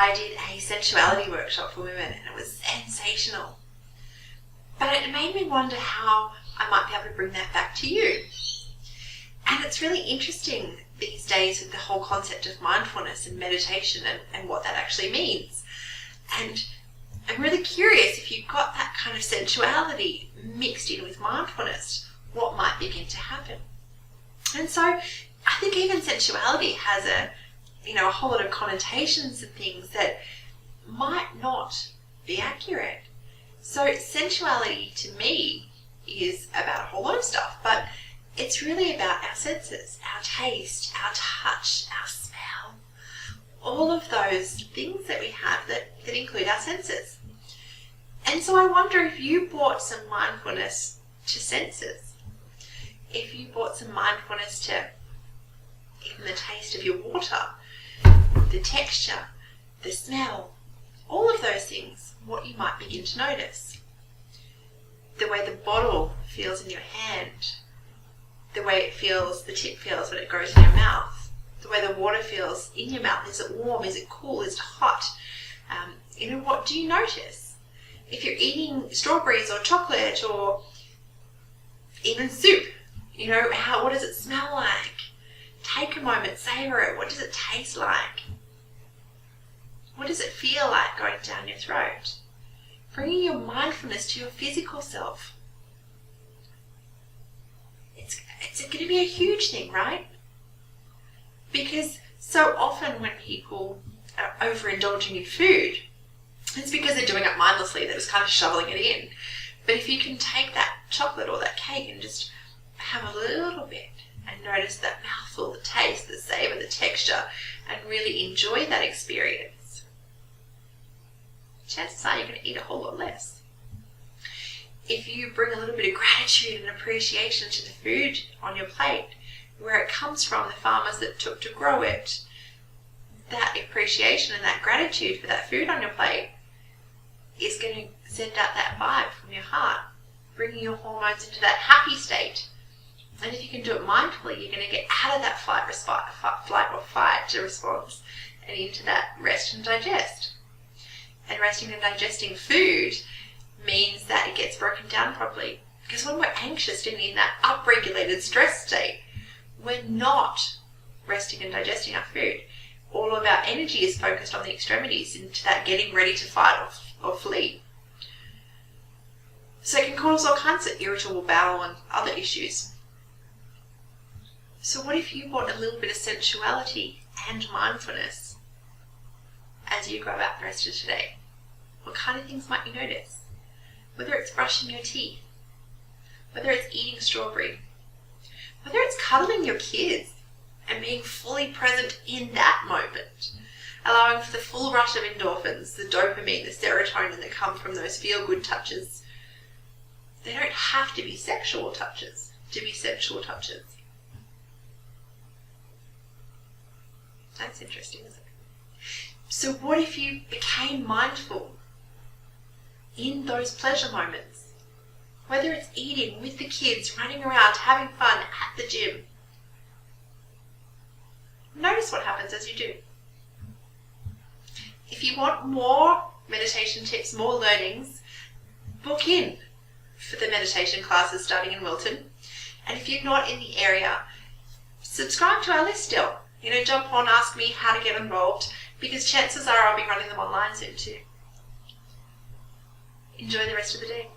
I did a sensuality workshop for women and it was sensational. But it made me wonder how I might be able to bring that back to you. And it's really interesting these days with the whole concept of mindfulness and meditation and what that actually means. And I'm really curious, if you've got that kind of sensuality mixed in with mindfulness, what might begin to happen? And so I think even sensuality has a whole lot of connotations and things that might not be accurate. So sensuality to me is about a whole lot of stuff, but it's really about our senses, our taste, our touch, our smell, all of those things that we have that include our senses. And so I wonder if you brought some mindfulness to senses, if you brought some mindfulness to even the taste of your water, the texture, the smell, all of those things, what you might begin to notice. The way the bottle feels in your hand, the way it feels, the tip feels when it goes in your mouth, the way the water feels in your mouth. Is it warm? Is it cool? Is it hot? What do you notice? If you're eating strawberries or chocolate or even soup, what does it smell like? Take a moment, savor it. What does it taste like? What does it feel like going down your throat? Bringing your mindfulness to your physical self. It's going to be a huge thing, right? Because so often when people are overindulging in food, it's because they're doing it mindlessly. They're just kind of shoveling it in. But if you can take that chocolate or that cake and just have a little bit and notice that mouthful, the taste, the savor, the texture, and really enjoy that experience, chances are you're going to eat a whole lot less. If you bring a little bit of gratitude and appreciation to the food on your plate, where it comes from, the farmers that took to grow it, that appreciation and that gratitude for that food on your plate is going to send out that vibe from your heart, bringing your hormones into that happy state. And if you can do it mindfully, you're going to get out of that flight or fight response and into that rest and digest. And resting and digesting food means that it gets broken down properly. Because when we're anxious and in that upregulated stress state, we're not resting and digesting our food. All of our energy is focused on the extremities, into that getting ready to fight or flee. So it can cause all kinds of irritable bowel and other issues. So what if you brought a little bit of sensuality and mindfulness as you go about the rest of today? What kind of things might you notice? Whether it's brushing your teeth, whether it's eating strawberry, whether it's cuddling your kids and being fully present in that moment, allowing for the full rush of endorphins, the dopamine, the serotonin that come from those feel-good touches. They don't have to be sexual touches to be sensual touches. That's interesting, isn't it? So what if you became mindful in those pleasure moments? Whether it's eating with the kids, running around, having fun at the gym. Notice what happens as you do. If you want more meditation tips, more learnings, book in for the meditation classes starting in Wilton. And if you're not in the area, subscribe to our list still. Jump on, ask me how to get involved, because chances are I'll be running them online soon too. Enjoy the rest of the day.